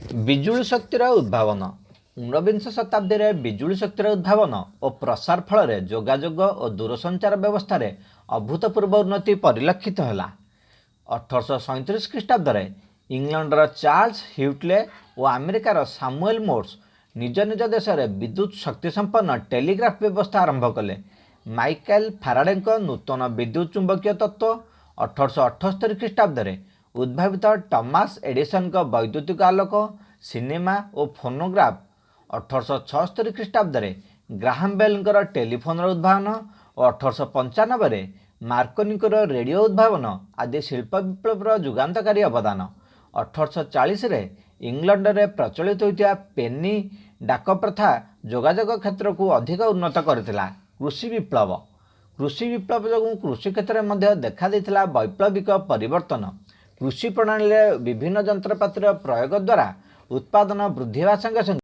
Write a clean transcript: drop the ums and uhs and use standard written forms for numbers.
ବିଜୁଳି ଶକ୍ତିର ଉଦ୍ଭାବନ। ଊନବିଂଶ ଶତାବ୍ଦୀରେ ବିଜୁଳି ଶକ୍ତିର ଉଦ୍ଭାବନ ଓ ପ୍ରସାର ଫଳରେ ଯୋଗାଯୋଗ ଓ ଦୂରସଞ୍ଚାର ବ୍ୟବସ୍ଥାରେ ଅଭୂତପୂର୍ବ ଉନ୍ନତି ପରିଲକ୍ଷିତ ହେଲା। 1837 ଖ୍ରୀଷ୍ଟାବ୍ଦରେ ଇଂଲଣ୍ଡର ଚାର୍ଲସ ହ୍ୟୁଟଲେ ଓ ଆମେରିକାର ସାମୁଏଲ ମୋର୍ସ ନିଜ ନିଜ ଦେଶରେ ବିଦ୍ୟୁତ୍ ଶକ୍ତିସମ୍ପନ୍ନ ଟେଲିଗ୍ରାଫ ବ୍ୟବସ୍ଥା ଆରମ୍ଭ କଲେ। ମାଇକେଲ ଫାରାଡେଙ୍କ ନୂତନ ବିଦ୍ୟୁତ୍ ଚୁମ୍ବକୀୟ ତତ୍ତ୍ୱ, 1878 ଖ୍ରୀଷ୍ଟାବ୍ଦରେ ଉଦ୍ଭାବିତ ଟମାସ ଏଡିସନଙ୍କ ବୈଦ୍ୟୁତିକ ଆଲୋକ, ସିନେମା ଓ ଫୋନୋଗ୍ରାଫ, 1876 ଖ୍ରୀଷ୍ଟାବ୍ଦରେ ଗ୍ରାହାମ ବେଲଙ୍କର ଟେଲିଫୋନର ଉଦ୍ଭାବନ ଓ 1895ରେ ମାର୍କୋନିଙ୍କର ରେଡ଼ିଓ ଉଦ୍ଭାବନ ଆଦି ଶିଳ୍ପ ବିପ୍ଳବର ଯୁଗାନ୍ତକାରୀ ଅବଦାନ। 1840ରେ ଇଂଲଣ୍ଡରେ ପ୍ରଚଳିତ ହୋଇଥିବା ପେନି ଡାକ ପ୍ରଥା ଯୋଗାଯୋଗ କ୍ଷେତ୍ରକୁ ଅଧିକ ଉନ୍ନତ କରିଥିଲା। କୃଷି ବିପ୍ଳବ। କୃଷି ବିପ୍ଳବ ଯୋଗୁଁ କୃଷି କ୍ଷେତ୍ରରେ ମଧ୍ୟ ଦେଖାଦେଇଥିଲା ବୈପ୍ଳବିକ ପରିବର୍ତ୍ତନ। କୃଷି ପ୍ରଣାଳୀରେ ବିଭିନ୍ନ ଯନ୍ତ୍ରପାତିର ପ୍ରୟୋଗ ଦ୍ୱାରା ଉତ୍ପାଦନ ବୃଦ୍ଧି ହେବା ସଙ୍ଗେ ସଙ୍ଗେ